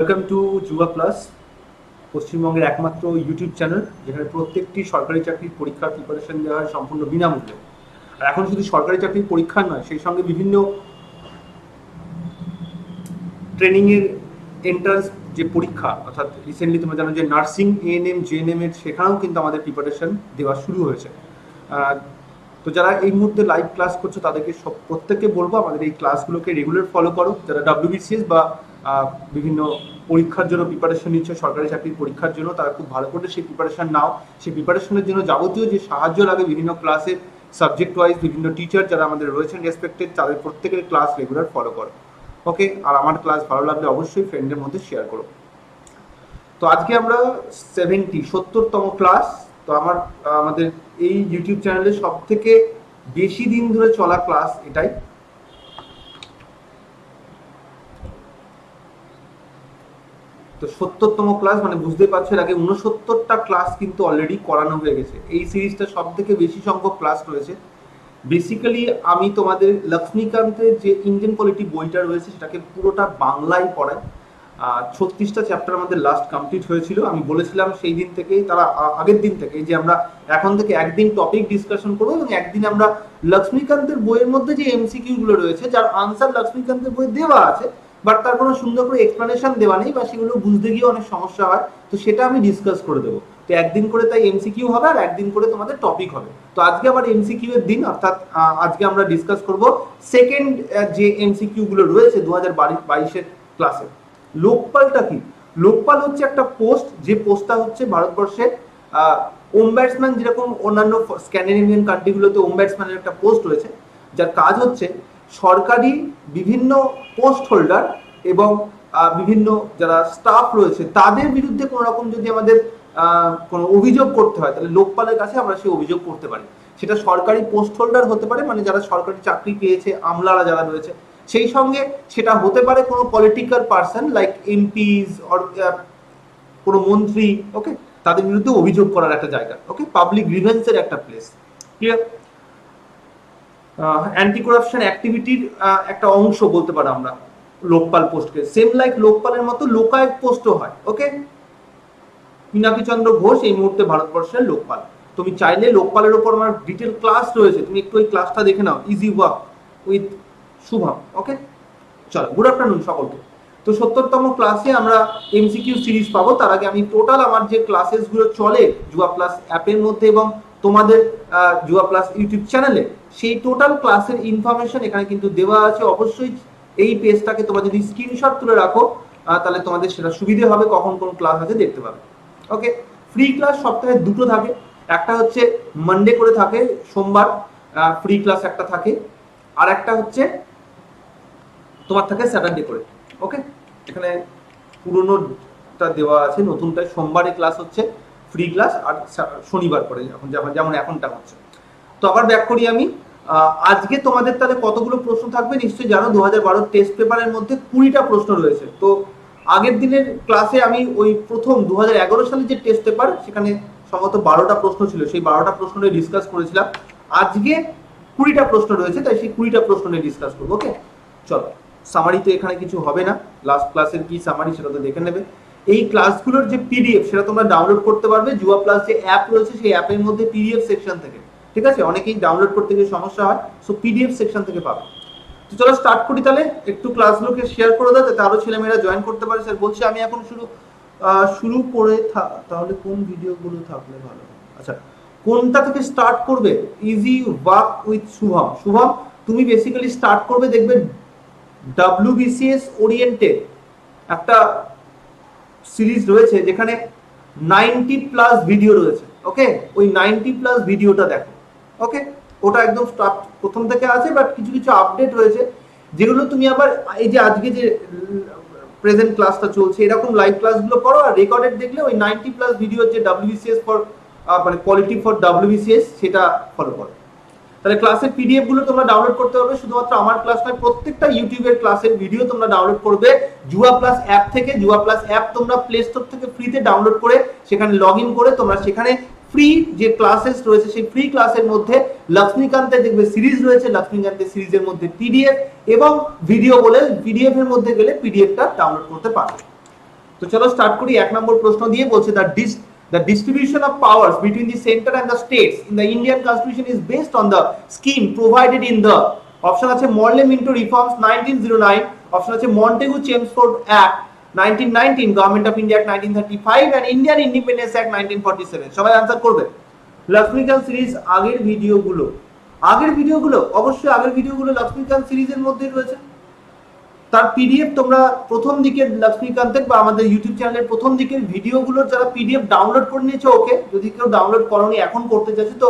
Welcome to yuvaplus, পশ্চিমবঙ্গের একমাত্র YouTube channel যেখানে প্রত্যেকটি সরকারি চাকরির পরীক্ষার প্রিপারেশন দেওয়া হয় সম্পূর্ণ বিনামূল্যে। আর এখন শুধু সরকারি চাকরির পরীক্ষা নয়, সেই সঙ্গে বিভিন্ন ট্রেনিংয়ের এন্ট্রান্স যে পরীক্ষা, অর্থাৎ রিসেন্টলি তোমরা জানো যে নার্সিং, এএনএম, জেএনএম এর সেখানেও কিন্তু আমাদের প্রিপারেশন দেওয়া শুরু হয়েছে। তো যারা এই মুহূর্তে লাইভ ক্লাস করছো তাদেরকে প্রত্যেককে বলবো আমাদের এই ক্লাসগুলোকে রেগুলার ফলো করো। যারা WBCS বা বিভিন্ন পরীক্ষার জন্য প্রিপারেশন নিচ্ছে, সরকারি চাকরির পরীক্ষার জন্য, তারা খুব ভালো করে সেই প্রিপারেশন নাও। সেই প্রিপারেশনের জন্য যাবতীয় যে সাহায্য লাগে বিভিন্ন ক্লাসে সাবজেক্ট ওয়াইজ বিভিন্ন টিচার যারা আমাদের রয়েছেন রেসপেক্টেড, তাদের প্রত্যেকের ক্লাস রেগুলার ফলো করো। ওকে, আর আমার ক্লাস ভালো লাগলে অবশ্যই ফ্রেন্ডের মধ্যে শেয়ার করো। তো আজকে আমরা 70তম ক্লাস। তো আমাদের এই ইউটিউব চ্যানেলে সব থেকে বেশি দিন ধরে চলা ক্লাস এটাই। তো 70তম ক্লাস মানে বুঝতে পারছো, এর আগে 69টা ক্লাস কিন্তু অলরেডি করানো হয়ে গেছে। এই সিরিজটা সব থেকে বেশি সংখ্যক ক্লাস রয়েছে। বেসিক্যালি আমি তোমাদের লক্ষ্মীকান্তের যে ইন্ডিয়ান পলিটি বইটা রয়েছে সেটাকে পুরোটা বাংলায় পড়াই। 36টা চ্যাপ্টার আমাদের লাস্ট কমপ্লিট হয়েছিল। আমি বলেছিলাম সেই দিন থেকেই, তারা আগের দিন থেকে, যে আমরা এখন থেকে একদিন টপিক ডিসকাশন করবো এবং একদিন আমরা লক্ষ্মীকান্তের বইয়ের মধ্যে যে MCQ গুলো রয়েছে, যার আনসার লক্ষ্মীকান্তের বই দেওয়া আছে বাট তার কোনো সুন্দর করে এক্সপ্লেনেশন দেওয়া নেই বা সেগুলো বুঝতে গিয়ে অনেক সমস্যা হয়, তো সেটা আমি ডিসকাস করে দেবো। তো একদিন করে তাই MCQ হবে আর একদিন করে তোমাদের টপিক হবে। তো আজকে আবার MCQ এর দিন, অর্থাৎ আজকে আমরা ডিসকাস করব সেকেন্ড যে MCQ গুলো রয়েছে 2022-এর ক্লাসে। লোকপালটা কি? লোকপাল হচ্ছে একটা পোস্ট, যে পোস্টটা হচ্ছে ভারতবর্ষে ওমব্যাটসম্যান, যেরকম অন্যান্য স্ক্যান্ডিনেভিয়ান কান্ট্রিগুলোতে ওমব্যাটসম্যানের একটা পোস্ট রয়েছে, যার কাজ হচ্ছে সরকারি বিভিন্ন পোস্ট হোল্ডার এবং বিভিন্ন যারা স্টাফ রয়েছে তাদের বিরুদ্ধে কোনো রকম যদি আমাদের কোনো অভিযোগ করতে হয়, তাহলে লোকপালের কাছে আমরা সেই অভিযোগ করতে পারি। সেটা সরকারি পোস্ট হোল্ডার হতে পারে, মানে যারা সরকারি চাকরি পেয়েছে, আমলারা যারা রয়েছে, সেই সঙ্গে সেটা হতে পারে কোনো political person like MPs or কোনো মন্ত্রী। ওকে, তাদের বিরুদ্ধে অভিযোগ করার একটা জায়গা। ওকে, পাবলিক গ্রিভেন্সের একটা প্লেস। ক্লিয়ার? অ্যান্টি করাপশন অ্যাক্টিভিটির একটা অংশ বলতে পারো আমরা লোকপাল পোস্টকে। সেম লাইক লোকপালের মতো লোকায়ত পোস্টও হয়। ওকে, পিনাকি চন্দ্র ঘোষ এই মুহূর্তে ভারতবর্ষের লোকপাল। তুমি চাইলে লোকপালের উপর আমার ডিটেল ক্লাস রয়েছে, তুমি একটু ওই ক্লাসটা দেখে নাও, ইজি ওয়ার্ক উইথ শুভম। ওকে, চলো, গুড আফটারনুন সকলকে। তো 70তম ক্লাসে আমরা MCQ সিরিজ পাবো। তার আগে আমি টোটাল আমার যে ক্লাসেস গুলো চলে yuvaplus অ্যাপের মধ্যে এবং তোমাদের yuvaplus ইউটিউব চ্যানেলে, সেই টোটাল ক্লাসের ইনফরমেশন এখানে কিন্তু দেওয়া আছে। অবশ্যই এই পেজটাকে তোমরা যদি স্ক্রিনশট তুলে রাখো তাহলে তোমাদের সেটা সুবিধে হবে, কখন কোন ক্লাস আছে দেখতে পাবে। ওকে, ফ্রি ক্লাস সপ্তাহে 2টো থাকে। একটা হচ্ছে মানডে করে থাকে, সোমবার ফ্রি ক্লাস একটা থাকে, আর একটা হচ্ছে তোমার থাকে স্যাটারডে করে। ওকে, এখানে পুরোনোটা দেওয়া আছে, নতুনটায় সোমবারে ক্লাস হচ্ছে ফ্রি ক্লাস, আর শনিবার করে যেমন এখনটা হচ্ছে। তো আবার ব্যাক করি আমি। আজকে তোমাদের তাহলে কতগুলো প্রশ্ন থাকবে নিশ্চয়ই জানো। 2012 টেস্ট পেপারের মধ্যে 20টা প্রশ্ন রয়েছে। তো আগের দিনের ক্লাসে আমি ওই প্রথম 2011 সালের যে টেস্ট পেপার, সেখানে সম্ভবত 12টা প্রশ্ন ছিল, সেই 12টা প্রশ্ন নিয়ে ডিসকাস করেছিলাম। আজকে 20টা প্রশ্ন রয়েছে, তাই সেই 20টা প্রশ্ন নিয়ে ডিসকাস করবো। ওকে, চলো। সামারি তো এখানে কিছু হবে না, লাস্ট ক্লাসের কি সামারি সেটা তো দেখে নেবে। এই ক্লাসগুলোর যে PDF সেটা তোমরা ডাউনলোড করতে পারবে yuvaplus যে অ্যাপ রয়েছে সেই অ্যাপের মধ্যে PDF সেকশন থেকে। ঠিক আছে, অনেকেই ডাউনলোড করতে গিয়ে সমস্যা হয়, সো PDF সেকশন থেকে পাবে। তো চলো স্টার্ট করি তাহলে। একটু ক্লাসগুলোকে শেয়ার করে দাও যাতে আরো ছেলেমেয়েরা জয়েন করতে পারে। স্যার বলছি আমি এখন শুরু করে তাহলে কোন ভিডিওগুলো থাকলে ভালো? আচ্ছা, কোনটা থেকে স্টার্ট করবে? Easy work with Shubham. Shubham, তুমি বেসিক্যালি স্টার্ট করবে, দেখবে WBCS ওরিয়েন্টেড একটা সিরিজ রয়েছে যেখানে 90+ ভিডিও রয়েছে। ওকে, ওই 90+ ভিডিওটা দেখো। ওকে, ওটা একদম প্রথম থেকে আছে, বাট কিছু কিছু আপডেট রয়েছে যেগুলো তুমি আবার এই যে আজকে যে প্রেজেন্ট ক্লাসটা চলছে এরকম লাইভ ক্লাসগুলো করো, আর রেকর্ডেড দেখলে ওই 90+ ভিডিওর যে WBCS ফর মানে পলিটি ফর WBCS সেটা ফলো করো। তাহলে ক্লাসের PDF গুলো তোমরা ডাউনলোড করতে পারবে। শুধুমাত্র আমার ক্লাস নয়, প্রত্যেকটা ইউটিউবের ক্লাসের ভিডিও তোমরা ডাউনলোড করবে yuvaplus অ্যাপ থেকে। yuvaplus অ্যাপ তোমরা প্লে স্টোর থেকে ফ্রিতে ডাউনলোড করে সেখানে লগইন করে তোমরা সেখানে ফ্রি যে ক্লাসেস রয়েছে সেই ফ্রি ক্লাসের মধ্যে লক্ষ্মীকান্তের দেখবে সিরিজ রয়েছে, লক্ষ্মীকান্তের সিরিজের মধ্যে PDF এবং ভিডিও বলে PDF এর মধ্যে গেলে PDF টা ডাউনলোড করতে পারবে। তো চলো স্টার্ট করি। 1 নম্বর প্রশ্ন দিয়ে বলছে the distribution of powers between the center and the states in the Indian constitution is based on the scheme provided in the option আছে Morley Minto reforms 1909, option আছে Montagu Chelmsford Act 1919, Government of India Act 1935 and Indian Independence Act 1947। সবাই answer করবে। Laxmikant series আগের ভিডিওগুলো অবশ্যই আগের ভিডিওগুলো লক্ষ্মীকান্ত সিরিজের মধ্যে রয়েছে। তার পিডিএফ তোমরা প্রথম দিকের লক্ষ্মীকান্তের বা আমাদের ইউটিউব চ্যানেলের প্রথম দিকের ভিডিওগুলোর যারা পিডিএফ ডাউনলোড করে নিয়েছো, ওকে, যদি কেউ ডাউনলোড করোনি এখন করতে চাইছো তো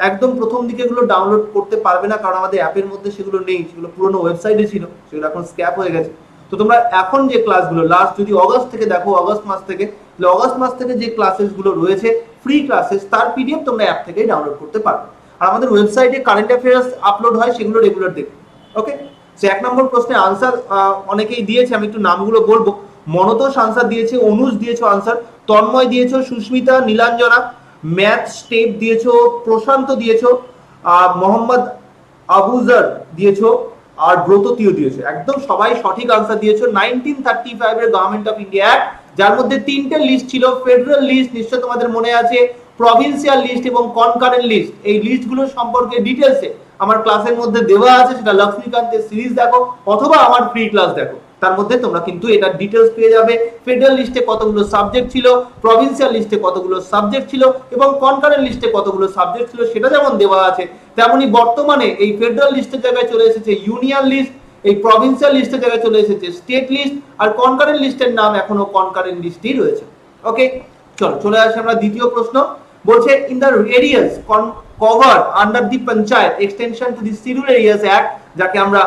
একদম প্রথম দিকেগুলো ডাউনলোড করতে পারবে না, কারণ আমাদের অ্যাপের মধ্যে সেগুলো নেই, সেগুলো পুরনো ওয়েবসাইটে ছিল, সেগুলো এখন স্ক্র্যাপ হয়ে গেছে। তো তোমরা এখন যে ক্লাসগুলো লাস্ট যদি অগস্ট থেকে দেখো, অগস্ট মাস থেকে যে ক্লাসেসগুলো রয়েছে ফ্রি ক্লাসেস, তার পিডিএফ তোমরা অ্যাপ থেকেই ডাউনলোড করতে পারবে। আর আমাদের ওয়েবসাইটে কারেন্ট অ্যাফেয়ার্স আপলোড হয়, সেগুলো রেগুলার দেখো। ওকে, সো 1 নম্বর প্রশ্নের আনসার অনেকেই দিয়েছে, আমি একটু নামগুলো বলবো। মনতোষ আনসার দিয়েছে, অনুজ দিয়েছো আনসার, তন্ময় দিয়েছো, সুস্মিতা, নীলাঞ্জনা, ম্যাথ স্টেপ দিয়েছো, প্রশান্ত দিয়েছো, মোহাম্মদ আবুজার দিয়েছো, আর ব্রততীয় দিয়েছো। একদম সবাই সঠিক আনসার দিয়েছো। 1935 এর গভর্নমেন্ট অফ ইন্ডিয়া অ্যাক্ট, যার মধ্যে 3টে লিস্ট ছিল, ফেডারেল লিস্ট নিশ্চয় তোমাদের মনে আছে, প্রভিন্সিয়াল লিস্ট এবং কনকারেন্ট লিস্ট। এই লিস্টগুলো সম্পর্কে ডিটেইলসে আমার ক্লাসের মধ্যে দেওয়া আছে, সেটা লক্ষ্মীকান্তের সিরিজ দেখো অথবা আমার ফ্রি ক্লাস দেখো, তার মধ্যে তোমরা কিন্তু এটা ডিটেইলস পেয়ে যাবে। ফেডারেল লিস্টে কতগুলো সাবজেক্ট ছিল, প্রভিন্সিয়াল লিস্টে কতগুলো সাবজেক্ট ছিল এবং কনকারেন্ট লিস্টে কতগুলো সাবজেক্ট ছিল সেটা যেমন দেওয়া আছে, তেমনি বর্তমানে এই ফেডারেল লিস্টের জায়গায় চলে এসেছে ইউনিয়ন লিস্ট, এই প্রভিন্সিয়াল লিস্টের জায়গায় চলে এসেছে স্টেট লিস্ট, আর কনকারেন্ট লিস্টের নাম এখনো কনকারেন্ট লিস্টই রয়েছে। ওকে, চলে আসি আমরা দ্বিতীয় প্রশ্ন। বলছে in the areas covered under the Panchayat extension to the Scheduled Areas Act, যাকে আমরা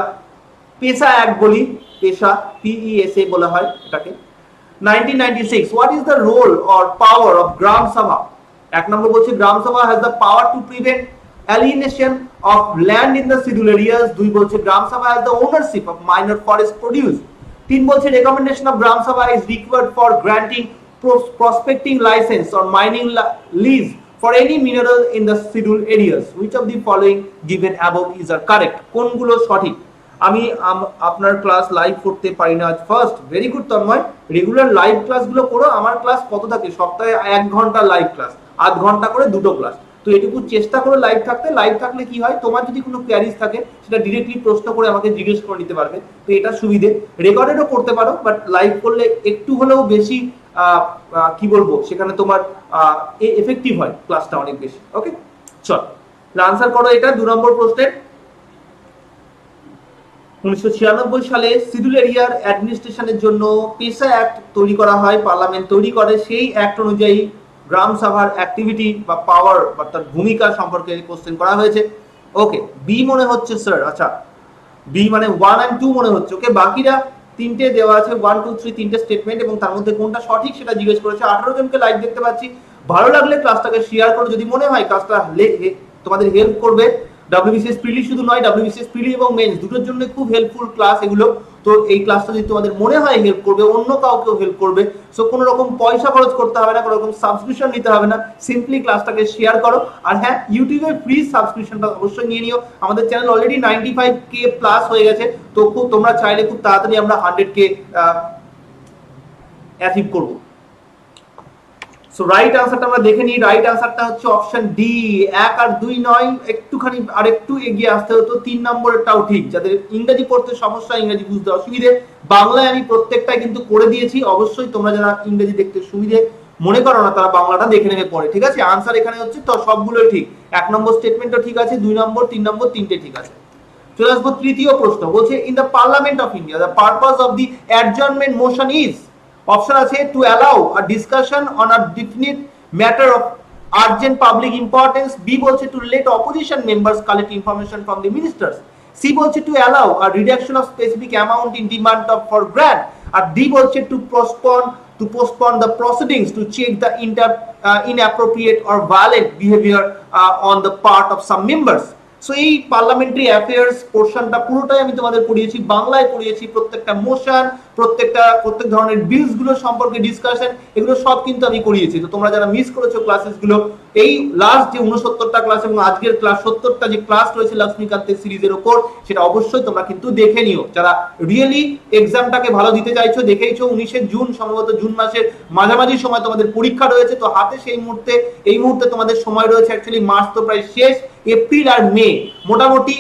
পেশা অ্যাক্ট বলি, পেশা PESA বলা হয় এটাকে, 1996, what is the role or power of Gram Sabha? 1 নম্বর বলছে Gram Sabha has the power to prevent alienation of land in the scheduled areas। 2 বলছে Gram Sabha has the ownership of minor forest produce। 3 বলছে recommendation of Gram Sabha is required for granting prospecting license or mining lease for any mineral in the scheduled areas। Which of the following given above is correct? কোনগুলো সঠিক? আমি আপনার class live করতে পারি না আজ। First, very good Tanmoy, regular live ক্লাসগুলো করো। আমার ক্লাস কত থাকে? সপ্তাহে 1 ঘন্টা লাইভ ক্লাস, 8 ঘন্টা করে 2টো ক্লাস। তো এটুকু চেষ্টা করো লাইভ থাকতে। লাইভ থাকলে কি হয়, তোমার যদি কোনো কোয়ারিজ থাকে সেটা ডিরেক্টলি প্রশ্ন করে আমাকে জিজ্ঞেস করে নিতে পারবে। তো এটা সুবিধে। রেকর্ডেডও করতে পারো, বাট লাইভ করলে একটু হলেও বেশি কি বলবো, সেখানে তোমার এফেক্টিভ হয় ক্লাসটা অনেক বেশি। ওকে, চল আনসার করো এটা 2 নম্বর প্রশ্নের। 1996 সালে শিডিউল এরিয়ার অ্যাডমিনিস্ট্রেশনের জন্য পেশা অ্যাক্ট তৈরি করা হয়, পার্লামেন্ট তৈরি করে। সেই অ্যাক্ট অনুযায়ী গ্রাম সভার অ্যাক্টিভিটি বা পাওয়ার বা তার ভূমিকা সম্পর্কে কোশ্চেন করা হয়েছে। ওকে, বি মনে হচ্ছে স্যার। আচ্ছা, বি মানে 1 and 2 মনে হচ্ছে। ওকে, বাকিরা 3টে দেওয়া আছে, 1 2 3 3টে স্টেটমেন্ট, এবং তার মধ্যে কোনটা সঠিক সেটা জিজ্ঞেস করেছে। 18 জনকে লাইক দেখতে পাচ্ছি। ভালো লাগলে ক্লাসটাকে শেয়ার করো। যদি মনে হয় ক্লাসটা তোমাদের হেল্প করবে, WBCS প্রিলি শুধু নয়, WBCS প্রিলি এবং মেন্স দুটোর জন্য খুব হেল্পফুল ক্লাস এগুলো। তো এই ক্লাসটা যদি তোমাদের মনে হয় হেল্প করবে, অন্য কাউকেও হেল্প করবে, সো কোনো রকম পয়সা খরচ করতে হবে না, কোনো রকম সাবস্ক্রিপশন নিতে হবে না, সিম্পলি ক্লাসটাকে শেয়ার করো। আর হ্যাঁ, ইউটিউবে ফ্রি সাবস্ক্রিপশনটা অবশ্যই নিয়ে নিও। আমাদের চ্যানেল অলরেডি 95K প্লাস হয়ে গেছে। তো তোমরা চাইলে খুব তাড়াতাড়ি আমরা 100K অ্যাচিভ করব। সো রাইট আনসারটা আমরা দেখে নিই। রাইট আনসারটা হচ্ছে অপশন ডি। 1 আর 2 নয়, একটুখানি আরেকটু এগিয়ে আসতে হতো। 3 নম্বরেরটাও ঠিক। যাদের ইংরেজি পড়তে সমস্যা, ইংরেজি বুঝতে অসুবিধে, বাংলায় আমি প্রত্যেকটাই কিন্তু করে দিয়েছি। অবশ্যই তোমরা যারা ইংরেজি দেখতে সুবিধে মনে করো না, তারা বাংলাটা দেখে নেবে পরে। ঠিক আছে, আনসার এখানে হচ্ছে তো সবগুলোই ঠিক। 1 নম্বর স্টেটমেন্টও ঠিক আছে, 2 নম্বর, 3 নম্বর, 3টে ঠিক আছে। চলে আসবো তৃতীয় প্রশ্ন। বলছে in the parliament of India the purpose of the adjournment motion is. Option আছে to allow a discussion on a definite matter of urgent public importance. B বলছে to let opposition members collect information from the ministers. C বলছে to allow a reduction of specific amount in demand of for grant. আর D বলছে to postpone the proceedings to check the inappropriate or violent behavior on the part of some members. So এই parliamentary affairs পোর্শনটা পুরোটাই আমি তোমাদের পড়িয়েছি, বাংলায় পড়িয়েছি। প্রত্যেকটা motion, প্রত্যেক ধরনের বিলস গুলো সম্পর্কে ডিসকাশন, এগুলো সব কিন্তু আমি করিয়েছি। তো তোমরা যারা মিস করেছো ক্লাসেস গুলো, এই লাস্ট যে 69টা ক্লাস এবং আজকের ক্লাস 70টা যে ক্লাস রয়েছে লক্ষ্মীকান্তের সিরিজের উপর, সেটা অবশ্যই তোমরা কিন্তু দেখে নিও। যারা রিয়েলি এক্সামটাকে ভালো দিতে চাইছো, দেখেইছো 19 জুন, সম্ভবত জুন মাসের মাঝামাঝি সময় তোমাদের পরীক্ষা রয়েছে। তো হাতে এই মুহূর্তে তোমাদের সময় রয়েছে, অ্যাকচুয়ালি মার্চ তো প্রায় শেষ, এপ্রিল আর মে মোটামুটি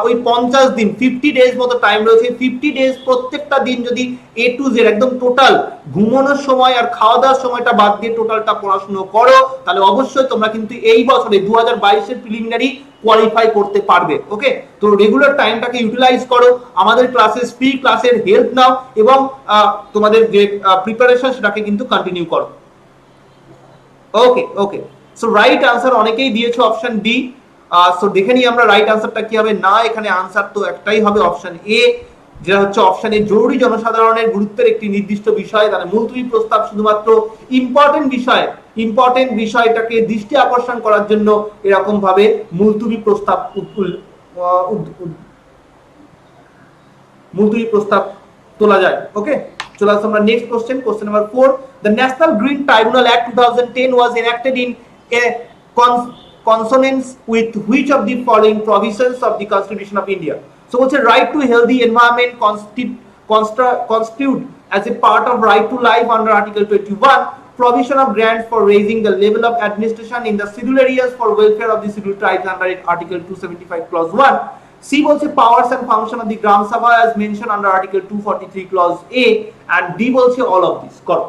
ওই 50 দিন 50 ডেজ মতো টাইম রয়েছে। 50 ডেজ প্রত্যেকটা দিন যদি এ টু জেড একদম টোটাল ঘুমানোর সময় আর খাওয়া দাওয়ার সময়টা বাদ দিয়ে টোটালটা পড়াশোনা করো, তাহলে অবশ্যই তোমরা কিন্তু এই বছরে 2022 এর প্রিলিমিনারি কোয়ালিফাই করতে পারবে। ওকে, তো রেগুলার টাইমটাকে ইউটিলাইজ করো, আমাদের ক্লাসেস ফ্রি ক্লাসের হেল্প নাও এবং তোমাদের যে প্রিপারেশন সেটাকে কিন্তু কন্টিনিউ করো। ওকে ওকে, সো রাইট আনসার অনেকেই দিয়েছো অপশন ডি। সো দেখে নিই আমরা রাইট আনসারটা কি হবে। না, এখানে আনসার তো একটাই হবে, অপশন এ, যেটা হচ্ছে অপশন এ, জরুরি জনসাধারণের গুরুত্বের একটি নির্দিষ্ট বিষয়। তাহলে মুলতবি প্রস্তাব শুধুমাত্র ইম্পর্টেন্ট বিষয়টাকে দৃষ্টি আকর্ষণ করার জন্য এরকম ভাবে মুলতবি প্রস্তাব তোলা যায়। ওকে, চলে আসো আমরা next question number 4। The National Green Tribunal Act 2010 was enacted in a consonance with which of the following provisions of the Constitution of India? So what's a right to healthy environment constitute as a part of right to life under Article 21, provision of grants for raising the level of administration in the scheduled areas for welfare of the scheduled tribes under Article 275 clause 1. C বলছে powers and function of the Gram Sabha as mentioned under Article 243 clause A, and D বলছে all of this. করো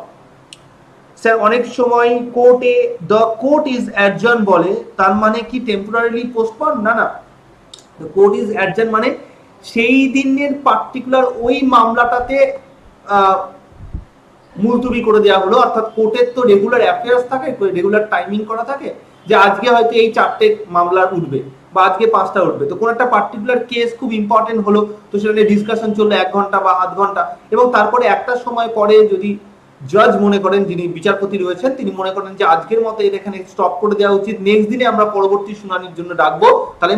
sir. অনেক সময় কোর্টে the court is adjourn বলে, তার মানে কি টেম্পোরারিলি পোস্টপন? না, দ্য কোর্ট ইজ অ্যাডজার্ন মানে সেই দিনের পার্টিকুলার ওই মামলাটাতে মুলতবি করে দেওয়া হলো। অর্থাৎ কোর্টের তো রেগুলার অ্যাফেয়ার্স থাকে, রেগুলার টাইমিং করা থাকে, যে আজকে হয়তো এই 4টে মামলা উঠবে বা আজকে 5টা উঠবে। তো কোন একটা পার্টিকুলার কেস খুব ইম্পর্টেন্ট হলো, তো সেটা নিয়ে ডিসকাশন চললো 1 ঘন্টা বা আধ ঘন্টা, এবং তারপরে একটা সময় পরে যদি জজ মনে করেন, যিনি বিচারপতি রয়েছেন, তিনি মনে করেন যে আজকের মতো এর এখানে স্টপ করে দেওয়া উচিত, নেক্সট দিনে আমরা পরবর্তী শুনানির জন্য ডাকবো, তাহলে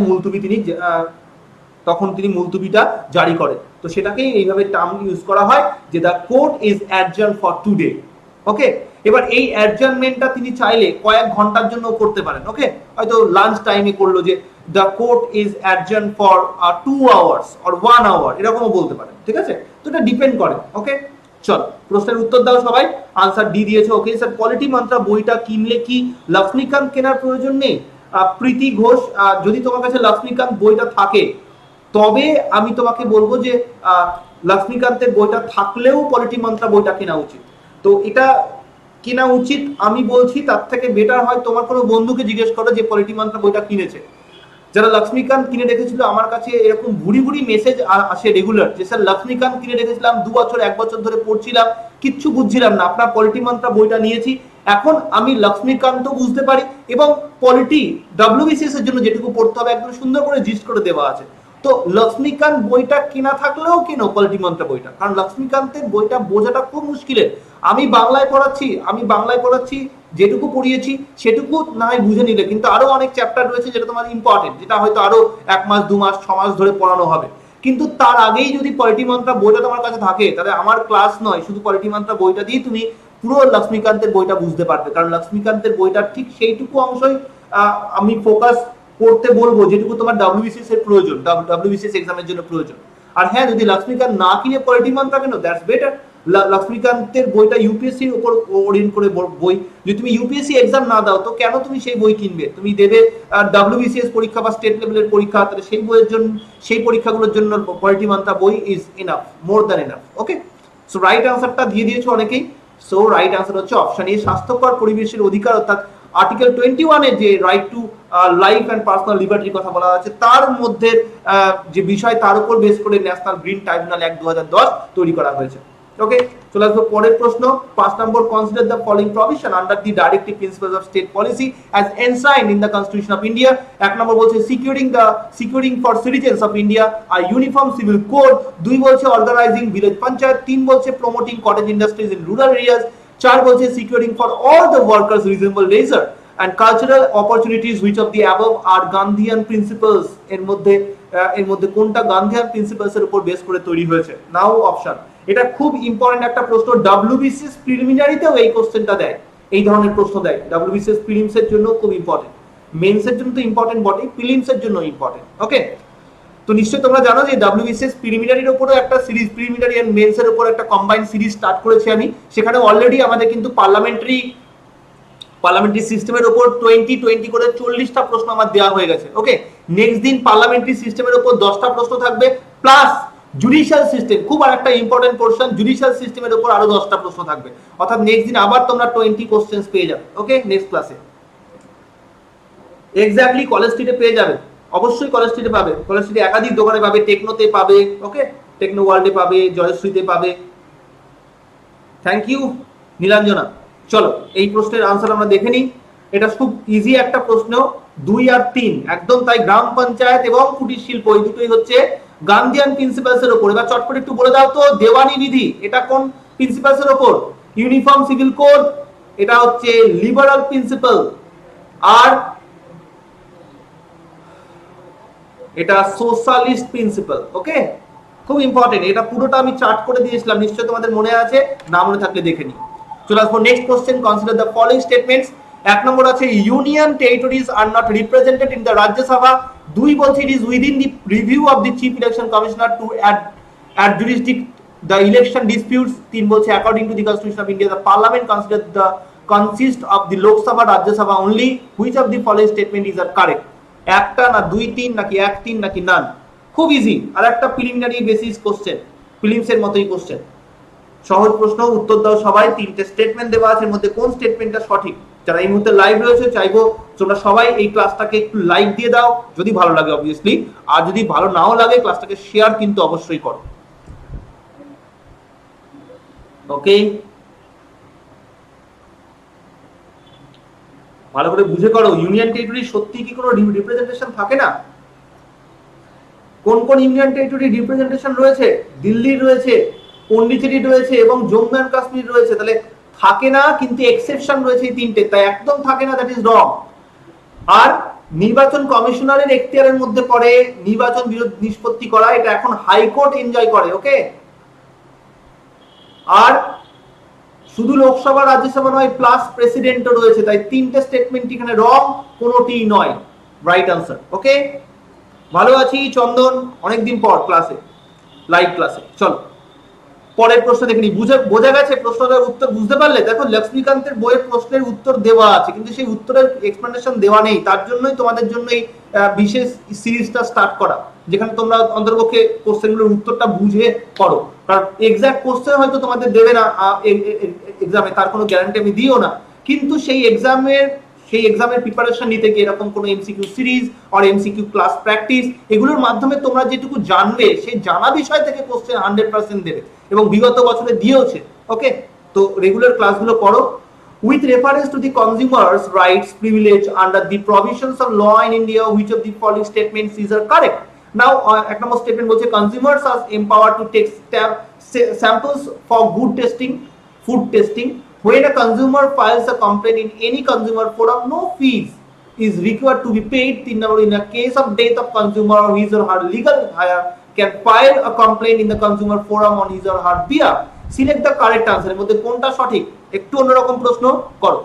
তখন তিনি মুলতবিটা জারি করেন। তো সেটাকেই এইভাবে টার্ম ইউজ করা হয় যে the court is adjourn for today. Okay, এবার এই অ্যাডজার্নমেন্টটা তিনি চাইলে কয়েক ঘন্টার জন্য করতে পারেন। ওকে, হয়তো লাঞ্চ টাইমে করলো যে the court is adjourn for 2 hours or 1 hour, এরকমও বলতে পারেন। ঠিক আছে, তো এটা ডিপেন্ড করে। ওকে, চল প্রশ্নের উত্তর দাও সবাই। আনসার ডি দিয়েছে। ওকে স্যার, পলিটি মান্ত্রা বইটা কিনলে কি লক্ষ্মীকান্ত কেনার প্রয়োজন নেই? প্রীতি ঘোষ, যদি তোমার কাছে লক্ষ্মীকান্ত বইটা থাকে তবে আমি তোমাকে বলবো যে লক্ষ্মীকান্তের বইটা থাকলেও পলিটি মান্ত্রা বইটা কেনা উচিত। তো এটা কেনা উচিত আমি বলছি, তার থেকে বেটার হয় তোমার কোনো বন্ধুকে জিজ্ঞেস করো যে পলিটি মান্ত্রা বইটা কিনেছে। যারা লক্ষ্মীকান্ত কিনে রেখেছিল, আমার কাছে এরকম ভুরি মেসেজ আসে রেগুলার যে স্যার লক্ষ্মীকান্ত কিনে রেখেছিলাম, 2 বছর 1 বছর ধরে পড়ছিলাম, কিচ্ছু বুঝছিলাম না, আপনার পলিটি মান্ত্রা বইটা নিয়েছি, এখন আমি লক্ষ্মীকান্ত বুঝতে পারি এবং পলিটি WBCS এর জন্য যেটুকু পড়তে হবে একদম সুন্দর করে জিস্ট করে দেওয়া আছে। তো লক্ষ্মীকান্ত বইটা কেনা থাকলেও কেন পলিটি মান্ত্রা বইটা, কারণ লক্ষ্মীকান্তের বইটা বোঝাটা খুব মুশকিলের। আমি বাংলায় পড়াচ্ছি, যেটুকু পড়িয়েছি সেটুকু না হয় বুঝে নিলে, কিন্তু আরো অনেক চ্যাপ্টার রয়েছে যেটা তোমার ইম্পর্টেন্ট, যেটা হয়তো আরো 1 মাস 2 মাস 6 মাস ধরে পড়ানো হবে। কিন্তু তার আগেই যদি পলিটি মান্ত্রা বইটা তোমার কাছে থাকে, তাহলে আমার ক্লাস নয়, শুধু পলিটি মান্ত্রা বইটা দিয়ে তুমি পুরো লক্ষ্মীকান্তের বইটা বুঝতে পারবে। কারণ লক্ষ্মীকান্তের বইটা ঠিক সেইটুকু অংশই আমি ফোকাস করতে বলবো যেটুকু তোমার WBCS এর প্রয়োজন, WBCS এক্সামের জন্য প্রয়োজন। আর হ্যাঁ, যদি লক্ষ্মীকান্ত না কিনে পলিটি মান্ত্রা কেন, দ্যাটস বেটার। লক্ষ্মীকান্তের বইটা ইউপিএসসি এর উপর ওরিয়েন্ট করে বই, যদি তুমি ইউপিএসসি এক্সাম না দাও তো কেন তুমি সেই বই কিনবে? তুমি দেবে WBCS পরীক্ষা বা স্টেট লেভেলের পরীক্ষা, তাহলে সেই বইয়ের জন্য, সেই পরীক্ষাগুলোর জন্য পলিটি মান্ত্রা বই is enough, more than enough. Okay, so right আনসারটা দিয়ে দিয়েছো অনেকেই। সো রাইট আনসার হচ্ছে অপশন এ, স্বাস্থ্যকর পরিবেশের অধিকার, অর্থাৎ আর্টিকেল 21 এর যে right to life and personal লিবার্টির কথা বলা আছে, তার মধ্যে যে বিষয়, তার উপর বেস করে ন্যাশনাল গ্রিন ট্রাইব্যুনাল অ্যাক্ট 2010 তৈরি করা হয়েছে। ওকে, চলে আসবো পরের প্রশ্ন। 5 number, consider the following provision under the directive principles of state policy as enshrined in the constitution of India. 1 নম্বর বলছে securing for citizens of India a uniform civil code. 2 বলছে organising village panchayat. 3 বলছে promoting cottage industries in rural areas. 4 বলছে securing for all the workers reasonable leisure and cultural opportunities, which of the above are Gandhian principles? এর মধ্যে কোনটা গান্ধিয়ান principles এর উপর base করে তৈরি হয়েছে? নাও অপশন এটা খুব ইম্পর্টেন্ট একটা প্রশ্ন, WBCS প্রিলিমিনারিতেও এই কোশ্চেনটা দেয়, এই ধরনের প্রশ্ন দেয়। WBCS প্রিলিমস এর জন্য খুব ইম্পর্টেন্ট, মেন্স এর জন্য তো ইম্পর্টেন্ট বটে, প্রিলিমস এর জন্য ইম্পর্টেন্ট। ওকে, তো নিশ্চয়ই তোমরা জানো যে WBCS প্রিলিমিনারির উপরে একটা সিরিজ, প্রিলিমিনারি এন্ড মেন্স এর উপর একটা কম্বাইন্ড সিরিজ স্টার্ট করেছি আমি। সেখানে অলরেডি আমাদের কিন্তু পার্লামেন্টারি সিস্টেমের উপর 20 করে 40টা প্রশ্ন আমার দেওয়া হয়ে গেছে। ওকে, নেক্সট দিন পার্লামেন্টারি সিস্টেমের উপর 10টা প্রশ্ন থাকবে, প্লাস জুডিশিয়াল সিস্টেম, খুব আরেকটা ইম্পর্টেন্ট পোরশন, জুডিশিয়াল সিস্টেমের উপর আরো 10টা প্রশ্ন থাকবে। অর্থাৎ নেক্সট দিন আবার তোমরা 20 কোশ্চেন্স পেয়ে যাবে। ওকে, নেক্সট ক্লাসে এক্স্যাক্টলি কলেজ স্ট্রিটে পেয়ে যাবে, অবশ্যই কলেজ স্ট্রিটে পাবে, কলেজ স্ট্রিটে একাধিক দোকানে পাবে, টেকনোতে পাবে, ওকে, টেকনো ওয়ার্ল্ডে পাবে, জয়শ্রীতে পাবে। Thank you Nilanjana. চলো এই প্রশ্নের আনসার আমরা দেখে নিই। এটা খুব ইজি একটা প্রশ্ন, 2 আর 3 একদম তাই। গ্রাম পঞ্চায়েত এবং কুটির শিল্প এই দুটোই হচ্ছে গান্ধীয়ান প্রিন্সিপালস এর উপর। এবার চট করে একটু বলে দাও তো, দেওয়ানি বিধি এটা কোন প্রিন্সিপালস এর উপর? ইউনিফর্ম সিভিল কোড এটা হচ্ছে লিবারাল প্রিন্সিপাল, আর এটা সোশ্যালিস্ট প্রিন্সিপাল। ওকে, খুব ইম্পর্টেন্ট, এটা পুরোটা আমি চার্ট করে দিয়েছিলাম, নিশ্চয়ই তোমাদের মনে আছে, না মনে থাকলে দেখে নিই। চলে আসবো next question, consider the following statements. এক নম্বর আছে union territories are not represented in the Rajya Sabha. 2 বলছে it is within the review of the chief election commissioner to adjudicate the election disputes। 3 বলছে according to the constitution of India the parliament consider the consist of the Lok Sabha Rajya Sabha only, which of the following statement is correct? একটা না 2 3 নাকি 1 3 নাকি নান? খুব easy, আর একটা preliminary basis question, prelims এর মতোই question, সহজ প্রশ্ন, উত্তর দাও সবাই। 3টে স্টেটমেন্ট দেওয়া আছে, এর মধ্যে কোন স্টেটমেন্টটা সঠিক? যারা এই মুহূর্তে লাইভ রয়েছে চাইবো তোমরা সবাই এই ক্লাসটাকে একটু লাইক দিয়ে দাও যদি ভালো লাগে অবভিয়াসলি, আর যদি ভালো নাও লাগে ক্লাসটাকে শেয়ার কিন্তু অবশ্যই করো। ওকে, ভালো করে বুঝে করো। ইউনিয়ন টেরিটরি সত্যি কি কোনো রিপ্রেজেন্টেশন থাকে না? কোন কোন ইউনিয়ন টেরিটরি রিপ্রেজেন্টেশন রয়েছে? দিল্লির রয়েছে, পন্ডিচেরি রয়েছে এবং জম্মু এন্ড কাশ্মীর রয়েছে। তাহলে থাকে না, কিন্তু এক্সেপশন রয়েছে এই 3টে, তাই একদম থাকে না, দ্যাট ইজ রং। আর নির্বাচন কমিশনারের এখতিয়ারের মধ্যে পড়ে নির্বাচন বিরোধ নিষ্পত্তি করা, এটা এখন হাইকোর্ট এনজয় করে। ওকে, আর শুধু লোকসভা রাজ্যসভা নয়, প্লাস প্রেসিডেন্টও রয়েছে, তাই 3টে স্টেটমেন্ট এখানে রং, কোনোটি নয় রাইট আনসার। ওকে, ভালো আছি চন্দন, অনেকদিন পর ক্লাসে, লাইভ ক্লাসে। চলো পরের প্রশ্ন দেখে নি। বোঝা গেছে প্রশ্নটার উত্তর বুঝতে পারলে? দেখো লক্ষ্মীকান্তের বইয়ের প্রশ্নের উত্তর দেওয়া আছে, কিন্তু সেই উত্তরের এক্সপ্লেনেশন দেওয়া নেই। তার জন্যই তোমাদের জন্য এই বিশেষ সিরিজটা স্টার্ট করা, যেখানে তোমরা অন্তর্পক্ষে কোশ্চেনগুলোর উত্তরটা বুঝে করো। কারণ এক্সাক্ট কোশ্চেন হয়তো তোমাদের দেবে না এক্সামে, তার কোনো গ্যারান্টি আমি দিও না, কিন্তু সেই এক্সামের প্রিপারেশন নিতে গিয়ে এরকম কোনো এমসিকিউ সিরিজ আর এমসিকিউ ক্লাস প্র্যাকটিস, এগুলোর মাধ্যমে তোমরা যেটুকু জানবে সেই জানা বিষয় থেকে কোশ্চেন 100% দেবে, এবং বিগত বছরে দিয়েওছে। ওকে, তো রেগুলার ক্লাসগুলো করো। With reference to the consumers' rights privilege under the provisions of law in India, which of the following statements is correct? Now, এক নম্বর স্টেটমেন্ট বলছে consumers are empowered to take samples for food testing. When a consumer files a complaint in any consumer forum, no fees is required to be paid. In a case of death of consumer or his or her legal heir can file a complaint in the consumer forum on his or her behalf. Select the correct answer. এর মধ্যে কোনটা সঠিক? একটু অন্যরকম প্রশ্ন করো।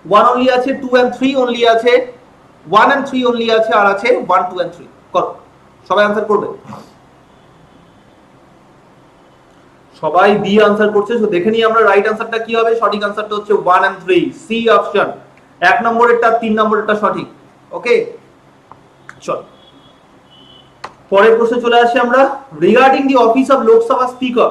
1 only আছে, 2 and 3 only আছে, 1 and 3 only আছে, আর আছে 1 2 and 3। করো, সবাই আনসার করবে। সবাই বি আনসার করছে, তো দেখে নিই আমরা রাইট আনসারটা কি হবে। সঠিক আনসারটা হচ্ছে 1 and 3, সি অপশন। 1 নম্বরেরটা 3 নম্বরেরটা সঠিক। ওকে, চল পরের প্রশ্নে চলে আসি আমরা। Regarding the office of Lok Sabha speaker,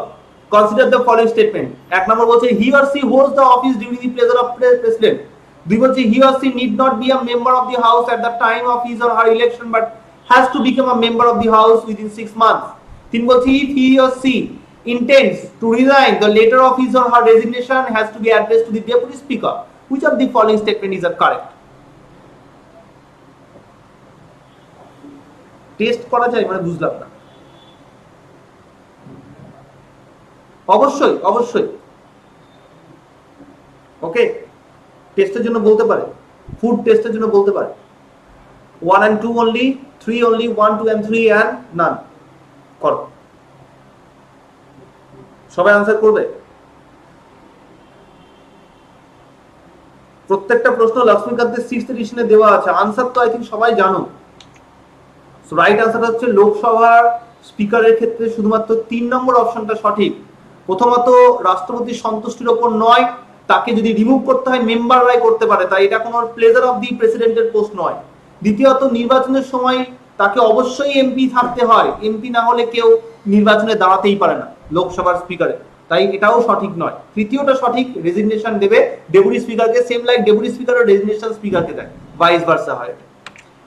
consider the following statement. 1 নম্বর বলছে he or she holds the office during the pleasure of president. 2 বলছে he or she need not be a member of the house at the time of his or her election but has to become a member of the house within 6 months। 3 বলছে if he or she intends to resign, the letter of his or her resignation has to be addressed to the deputy speaker. Which of the following statement is correct? Test করা যায়, মানে বুঝলাম না। অবশ্যই অবশ্যই, ওকে, টেস্টের জন্য বলতে পারে, ফুড টেস্টের জন্য বলতে পারে। 1 and 2 only, 3 only, 1, 2 and 3 and none. করো, সবাই আনসার করবে। প্রত্যেকটা প্রশ্ন লক্ষ্মীকান্তের 6th এডিশনে দেওয়া আছে, আনসার তো আই থিঙ্ক সবাই জানো। সো রাইট আনসার হচ্ছে লোকসভার স্পিকারের ক্ষেত্রে শুধুমাত্র 3 নম্বর অপশনটা সঠিক। প্রথমত রাষ্ট্রপতির সন্তুষ্টির উপর নয়, তাকে যদি রিমুভ করতে হয় মেম্বাররাই করতে পারে, তাই এটা কোনো প্লেজার অফ দি প্রেসিডেন্টের পোস্ট নয়। দ্বিতীয়ত নির্বাচনের সময় তাকে অবশ্যই এমপি থাকতে হয়, এমপি না হলে কেউ নির্বাচনে দাঁড়াতেই পারে না লোকসভার স্পিকারে, তাই এটাও সঠিক নয়। তৃতীয়টা সঠিক, রেজিগনেশন দেবে ডেপুটি স্পিকারকে, সেম লাইক ডেপুটি স্পিকার ও রেজিগনেশন স্পিকারকে দেয়, ভাইস ভার্সা হয়।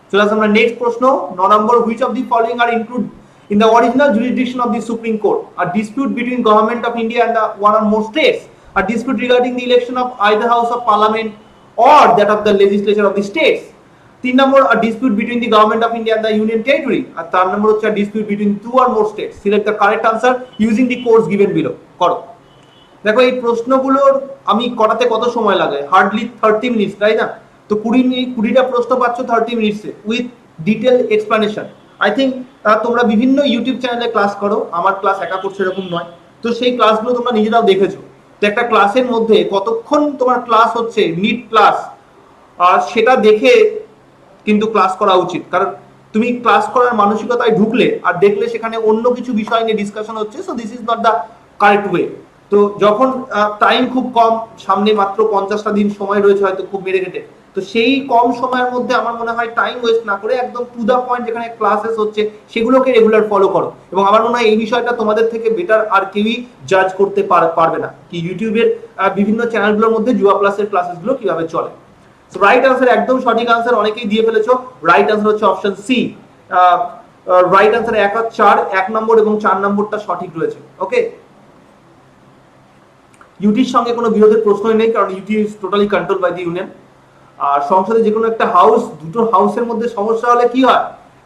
চলে আসলে আমরা নেক্সট প্রশ্ন 9 number, which of the following are include in the original jurisdiction of the Supreme Court? A dispute between government of India and the one or more states, a dispute regarding the election of either house of parliament or that of the legislature of the states. 3 number, a dispute between the government of India and the union territory. আর 4 number হচ্ছে a dispute between 2 or more states. Select the correct answer using the codes given below. করো। দেখো এই প্রশ্নগুলোর আমি করাতে কত সময় লাগে, হার্ডলি 30 মিনিটস, তাই না? তো 20টা প্রশ্ন পাচ্ছ 30 মিনিটসে with detail explanation. I think তোমরা বিভিন্ন ইউটিউব চ্যানেলে ক্লাস করো, আমার ক্লাস একা করছে এরকম নয়, তো সেই ক্লাসগুলো তোমরা নিজেরাও দেখেছো। তো একটা ক্লাসের মধ্যে কতক্ষণ তোমার ক্লাস হচ্ছে, মিড ক্লাস, আর সেটা দেখে কিন্তু ক্লাস করা উচিত। কারণ তুমি ক্লাস করার মানসিকতায় ঢুকলে আর দেখলে সেখানে অন্য কিছু বিষয় নিয়ে ডিসকাশন হচ্ছে, so this is not the correct way. তো যখন টাইম খুব কম, সামনে মাত্র 50টা দিন সময় রয়েছে হয়তো খুব মেরে কেটে, তো সেই কম সময়ের মধ্যে আমার মনে হয় টাইম ওয়েস্ট না করে একদম টু দা পয়েন্ট যেখানে ক্লাসেস হচ্ছে সেগুলোকে রেগুলার ফলো করো। এবং আমার মনে হয় এই বিষয়টা তোমাদের থেকে বেটার আর কেউই জাজ করতে পারবে না কি ইউটিউবের বিভিন্ন চ্যানেলগুলোর মধ্যে যুবা প্লাসের ক্লাসেসগুলো কিভাবে চলে। সো রাইট আনসার, একদম সঠিক আনসার, অনেকেই দিয়ে ফেলেছো। রাইট আনসার হচ্ছে অপশন সি। রাইট আনসার 1 আর 4, 1 নম্বর এবং 4 নম্বরটা সঠিক রয়েছে। ওকে, ইউটির সঙ্গে কোনো বিরোধের প্রশ্নই নেই, কারণ UT is totally control by the union. আর সংসদে যে কোনো একটা হাউস, দুটো হাউসের মধ্যে সমস্যা হলে কি হয়,